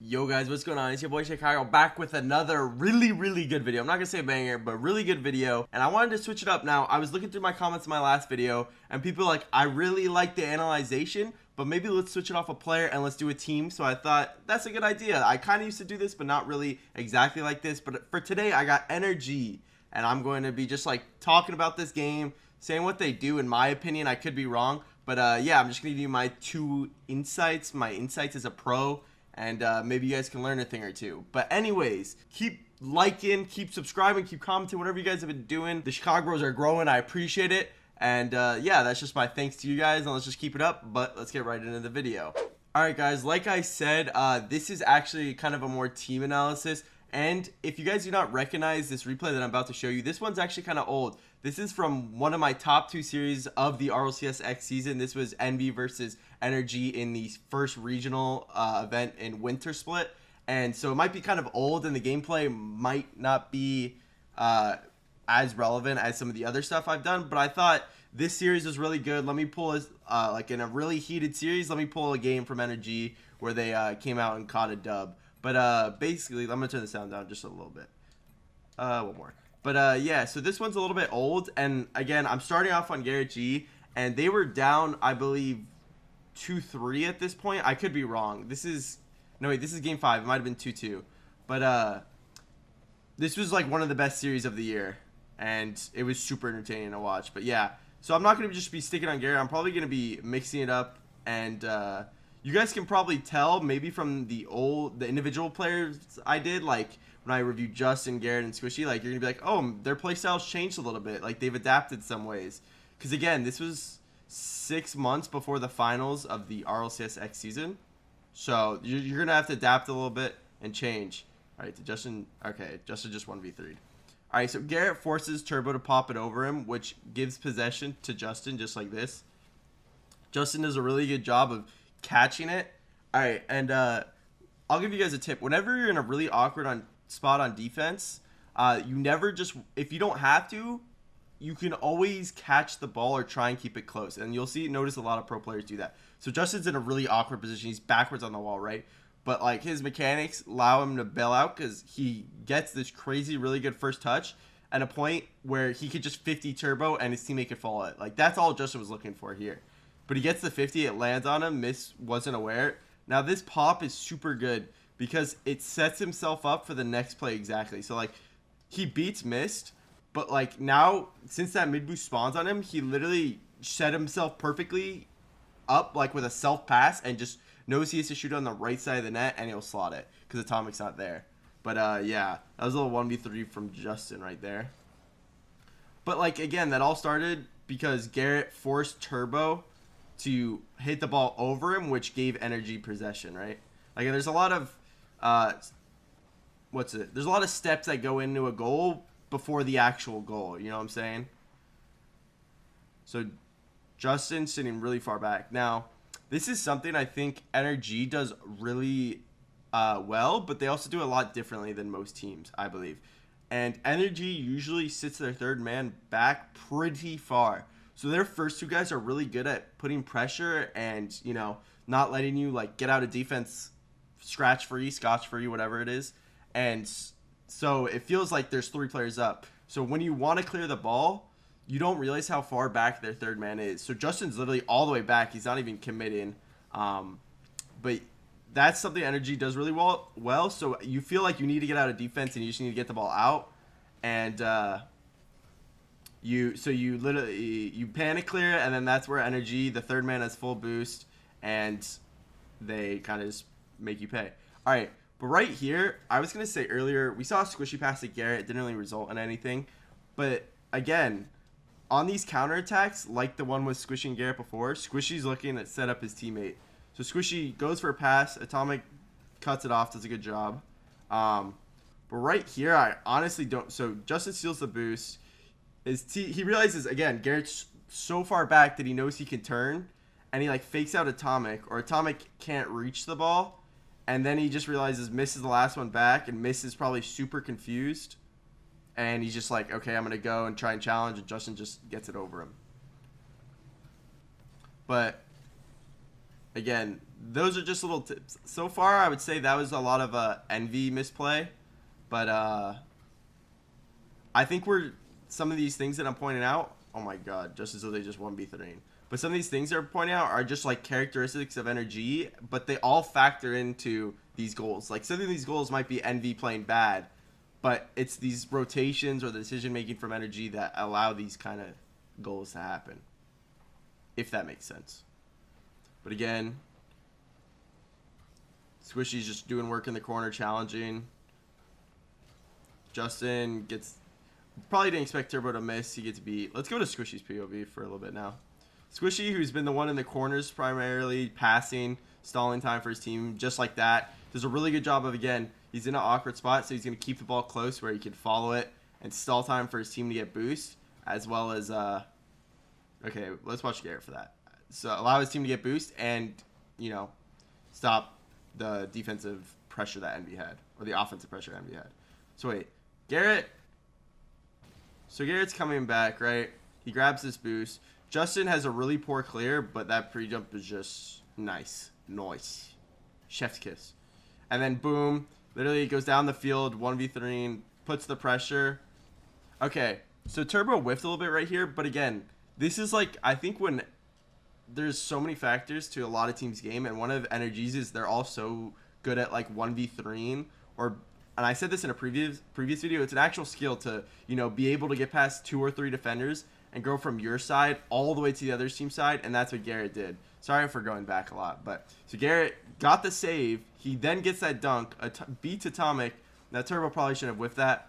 Yo guys, what's going on? It's your boy Chicago back with another really good video. I'm not gonna say banger, but really good video. And I wanted to switch it up now. I was looking through my comments in my last video and people were like, I really like the analyzation, but maybe let's switch it off a player and let's do a team. So I thought that's a good idea. I kind of used to do this, but not really exactly like this. But for today, I got NRG and I'm going to be just like talking about this game, saying what they do. In my opinion, I could be wrong, but yeah, I'm just gonna give you my my insights as a pro, and maybe you guys can learn a thing or two. But anyways, keep liking, keep subscribing, keep commenting, whatever you guys have been doing. The Chicago Bros are growing. I appreciate it. And yeah, that's just my thanks to you guys, and let's just keep it up. But let's get right into the video. All right, guys, like I said, this is actually kind of a more team analysis. And if you guys do not recognize this replay that I'm about to show you, this one's actually kind of old. This is from one of my top 2 series of the RLCS X season. This was NB versus NRG in the first regional event in Winter Split. And so it might be kind of old and the gameplay might not be as relevant as some of the other stuff I've done. But I thought this series was really good. Let me pull like in a really heated series, let me pull a game from NRG where they came out and caught a dub. But basically, I'm gonna turn the sound down just a little bit. One more. But yeah, so this one's a little bit old, and again, I'm starting off on GarrettG, and they were down, I believe, 2-3 at this point. I could be wrong. This is game 5. It might have been 2-2. But this was like one of the best series of the year, and it was super entertaining to watch. But yeah, so I'm not gonna just be sticking on Garrett. I'm probably gonna be mixing it up, and you guys can probably tell maybe from the individual players I did, like when I reviewed Justin, Garrett, and Squishy, like you're gonna be like, oh, their playstyles changed a little bit, like they've adapted some ways. Because again, this was 6 months before the finals of the RLCS X season, so you're gonna have to adapt a little bit and change. All right, to Justin. Okay, Justin just 1v3'd. All right, so Garrett forces Turbo to pop it over him, which gives possession to Justin, just like this. Justin does a really good job of catching it. All right, and I'll give you guys a tip. Whenever you're in a really awkward spot on defense, you never just, if you don't have to, you can always catch the ball or try and keep it close. And you'll notice a lot of pro players do that. So Justin's in a really awkward position. He's backwards on the wall, right? But like his mechanics allow him to bail out because he gets this crazy, really good first touch at a point where he could just 50 turbo and his teammate could follow it. Like that's all Justin was looking for here. But he gets the 50, it lands on him, Miss wasn't aware. Now this pop is super good because it sets himself up for the next play exactly. So like he beats Mist, but like now since that mid boost spawns on him, he literally set himself perfectly up like with a self pass and just knows he has to shoot on the right side of the net and he'll slot it because Atomic's not there. But yeah, that was a little 1v3 from Justin right there. But like again, that all started because Garrett forced Turbo to hit the ball over him, which gave NRG possession, right? Like there's a lot of there's a lot of steps that go into a goal before the actual goal, you know what I'm saying? So Justin's sitting really far back. Now, this is something I think NRG does really well, but they also do a lot differently than most teams, I believe. And NRG usually sits their third man back pretty far. So their first 2 guys are really good at putting pressure and, you know, not letting you like get out of defense scratch free, scotch free, whatever it is. And so it feels like there's 3 players up. So when you want to clear the ball, you don't realize how far back their third man is. So Justin's literally all the way back. He's not even committing. But that's something NRG does really well. So you feel like you need to get out of defense and you just need to get the ball out. And you literally panic clear, and then that's where NRG, the third man, has full boost, and they kind of just make you pay. All right, but right here, I was gonna say earlier, we saw a squishy pass to Garrett. It didn't really result in anything, but again, on these counterattacks, like the one with Squishy and Garrett before, Squishy's looking to set up his teammate. So Squishy goes for a pass, Atomic cuts it off, does a good job. But right here, I honestly don't. So Justin steals the boost. He realizes, again, Garrett's so far back that he knows he can turn, and he like fakes out Atomic, or Atomic can't reach the ball, and then he just realizes Miss is the last one back, and Miss is probably super confused, and he's just like, okay, I'm gonna go and try and challenge, and Justin just gets it over him. But again, those are just little tips. So far, I would say that was a lot of envy misplay, but I think some of these things that I'm pointing out. Oh my god, just as though they just 1v3. But some of these things they're pointing out are just like characteristics of NRG, but they all factor into these goals. Like some of these goals might be NV playing bad, but it's these rotations or the decision making from NRG that allow these kind of goals to happen. If that makes sense. But again, Squishy's just doing work in the corner, challenging. Justin gets... Probably didn't expect Turbo to miss. He gets beat. Let's go to Squishy's POV for a little bit now. Squishy, who's been the one in the corners primarily, passing, stalling time for his team, just like that. Does a really good job of, again, he's in an awkward spot, so he's going to keep the ball close where he can follow it and stall time for his team to get boost, as well as... Okay, let's watch Garrett for that. So allow his team to get boost and, you know, stop the defensive pressure that Envy had, or the offensive pressure Envy had. So wait, Garrett... So Garrett's coming back, right? He grabs this boost. Justin has a really poor clear, but that pre-jump is just nice. Nice. Chef's kiss. And then boom, literally goes down the field, 1v3, puts the pressure. Okay, so Turbo whiffed a little bit right here, but again, this is like, I think when there's so many factors to a lot of teams' game, and one of NRG's is they're all so good at like 1v3ing, or... And I said this in a previous video, it's an actual skill to, you know, be able to get past 2 or 3 defenders and go from your side all the way to the other team side, and that's what Garrett did. Sorry for going back a lot, but so Garrett got the save. He then gets that dunk, beats Atomic. Now Turbo probably should have whiffed that,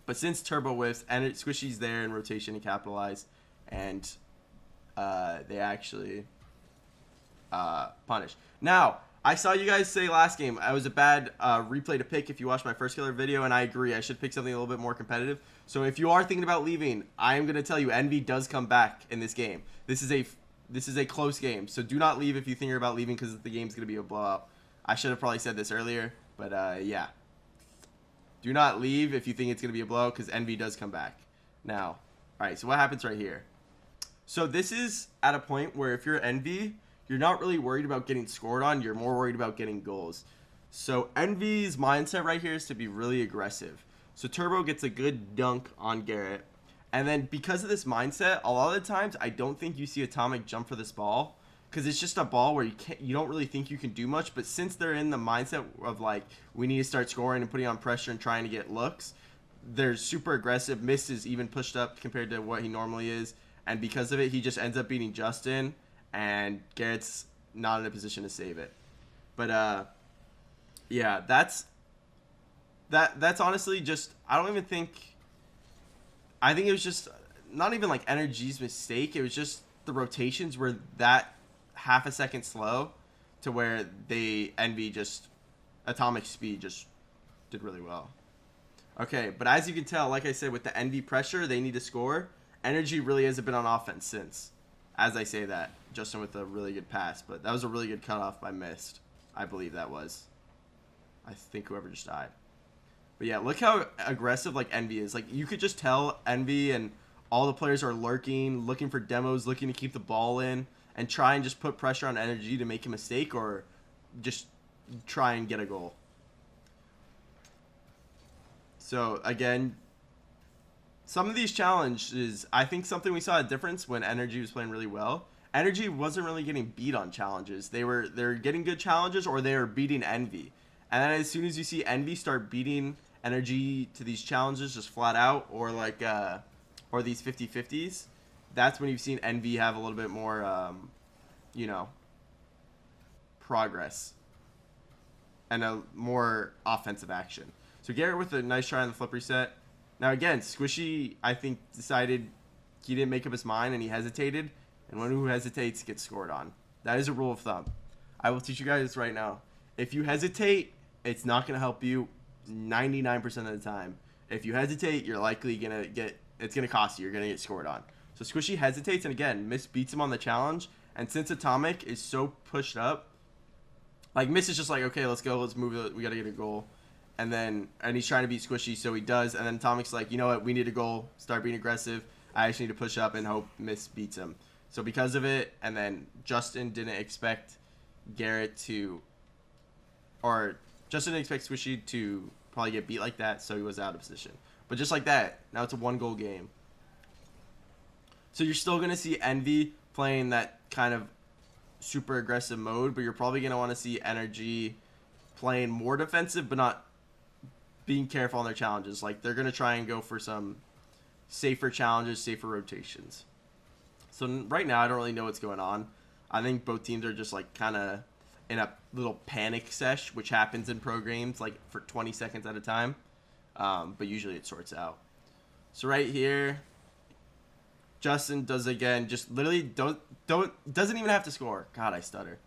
but since Turbo whiffs, and Squishy's there in rotation to capitalize, and they actually punish. Now, I saw you guys say last game I was a bad replay to pick if you watched my first killer video, and I agree. I should pick something a little bit more competitive. So if you are thinking about leaving, I am going to tell you Envy does come back in this game. This is a close game, so do not leave if you think you're about leaving because the game's going to be a blowout. I should have probably said this earlier, but yeah. Do not leave if you think it's going to be a blowout because Envy does come back. Now, all right, so what happens right here? So this is at a point where if you're Envy, you're not really worried about getting scored on. You're more worried about getting goals. So Envy's mindset right here is to be really aggressive. So Turbo gets a good dunk on Garrett. And then because of this mindset, a lot of the times I don't think you see Atomic jump for this ball. Because it's just a ball where you don't really think you can do much. But since they're in the mindset of like, we need to start scoring and putting on pressure and trying to get looks, they're super aggressive. Miss is even pushed up compared to what he normally is. And because of it, he just ends up beating Justin. And Garrett's not in a position to save it. But yeah, that's honestly just, I don't even think, I think it was just not even like NRG's mistake. It was just the rotations were that half a second slow to where Envy just Atomic speed just did really well. Okay, but as you can tell, like I said, with the Envy pressure, they need to score. NRG really hasn't been on offense since. As I say that, Justin with a really good pass, but that was a really good cutoff by Mist. I believe that was. I think whoever just died. But yeah, look how aggressive like Envy is. Like you could just tell Envy and all the players are lurking, looking for demos, looking to keep the ball in, and try and just put pressure on NRG to make a mistake or just try and get a goal. So again, some of these challenges, I think something we saw a difference when NRG was playing really well. NRG wasn't really getting beat on challenges. They're getting good challenges or they were beating Envy. And then as soon as you see Envy start beating NRG to these challenges just flat out or like or these 50-50s, that's when you've seen Envy have a little bit more you know, progress and a more offensive action. So Garrett with a nice try on the flip reset. Now again, Squishy, I think, decided he didn't make up his mind and he hesitated. And one who hesitates gets scored on. That is a rule of thumb. I will teach you guys right now. If you hesitate, it's not going to help you 99% of the time. If you hesitate, you're likely going to get, it's going to cost you. You're going to get scored on. So Squishy hesitates, and again, Miss beats him on the challenge. And since Atomic is so pushed up, like Miss is just like, okay, let's go, let's move it, we got to get a goal. And he's trying to beat Squishy, so he does. And then Atomic's like, you know what, we need a goal, start being aggressive. I actually need to push up and hope Miss beats him. So because of it, and then Justin didn't expect Garrett to, or Justin didn't expect Squishy to probably get beat like that, so he was out of position. But just like that, now it's a 1-goal game. So you're still going to see Envy playing that kind of super aggressive mode, but you're probably going to want to see NRG playing more defensive, but not being careful on their challenges. Like, they're going to try and go for some safer challenges, safer rotations. So right now, I don't really know what's going on. I think both teams are just like kind of in a little panic sesh, which happens in pro games like for 20 seconds at a time. But usually it sorts out. So right here, Justin does again, just literally doesn't even have to score. God, I stutter.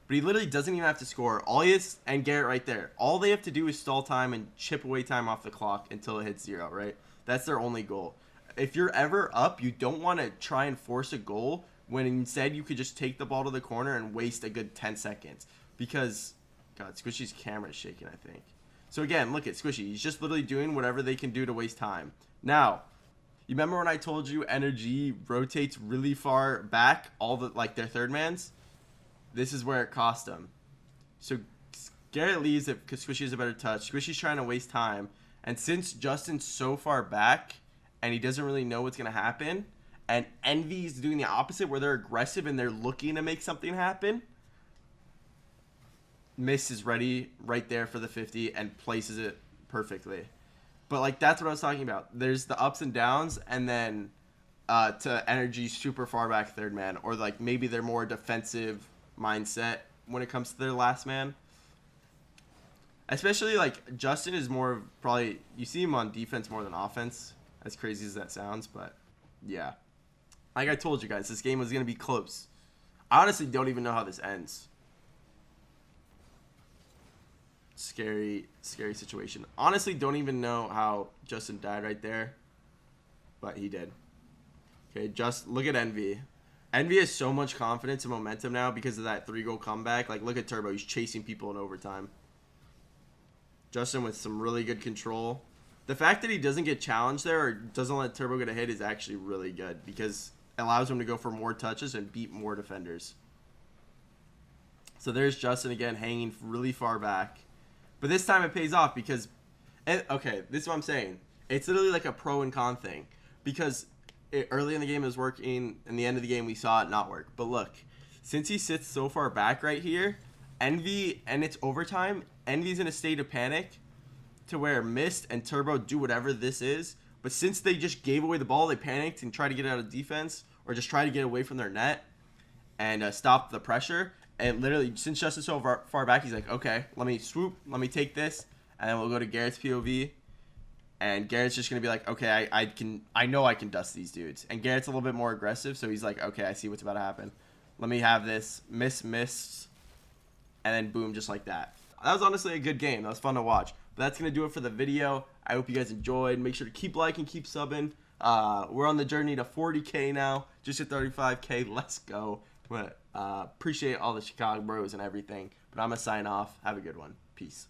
But he literally doesn't even have to score. All he is, and Garrett right there, all they have to do is stall time and chip away time off the clock until it hits 0, right? That's their only goal. If you're ever up, you don't want to try and force a goal when instead you could just take the ball to the corner and waste a good 10 seconds. Because, God, Squishy's camera is shaking, I think. So again, look at Squishy. He's just literally doing whatever they can do to waste time. Now, you remember when I told you NRG rotates really far back, all the like their third mans? This is where it cost them. So Garrett leaves it because Squishy has a better touch. Squishy's trying to waste time. And since Justin's so far back and he doesn't really know what's going to happen, and Envy's doing the opposite where they're aggressive and they're looking to make something happen, Miss is ready right there for the 50 and places it perfectly. But like that's what I was talking about. There's the ups and downs, and then to NRG super far back third man, or like maybe they're more defensive mindset when it comes to their last man. Especially like Justin is more of probably, you see him on defense more than offense, as crazy as that sounds, but yeah. Like I told you guys, this game was going to be close. I honestly don't even know how this ends. Scary situation. Honestly, don't even know how Justin died right there, but he did. Okay, just look at Envy. Envy has so much confidence and momentum now because of that 3-goal comeback. Like, look at Turbo. He's chasing people in overtime. Justin with some really good control. The fact that he doesn't get challenged there or doesn't let Turbo get a hit is actually really good because it allows him to go for more touches and beat more defenders. So there's Justin again hanging really far back. But this time it pays off because, okay, this is what I'm saying. It's literally like a pro and con thing. Because early in the game it was working, and the end of the game we saw it not work. But look, since he sits so far back right here, Envy, and it's overtime, Envy's in a state of panic to where Mist and Turbo do whatever this is. But since they just gave away the ball, they panicked and tried to get out of defense or just try to get away from their net and stop the pressure. And literally, since Justin's so far back, he's like, okay, let me swoop, let me take this, and then we'll go to Garrett's POV. And Garrett's just gonna be like, okay, I know I can dust these dudes. And Garrett's a little bit more aggressive, so he's like, okay, I see what's about to happen. Let me have this, miss, and then boom, just like that. That was honestly a good game. That was fun to watch. But that's gonna do it for the video. I hope you guys enjoyed. Make sure to keep liking, keep subbing. We're on the journey to 40K now, just hit 35K. Let's go. But appreciate all the Chicago bros and everything. But I'm gonna sign off. Have a good one. Peace.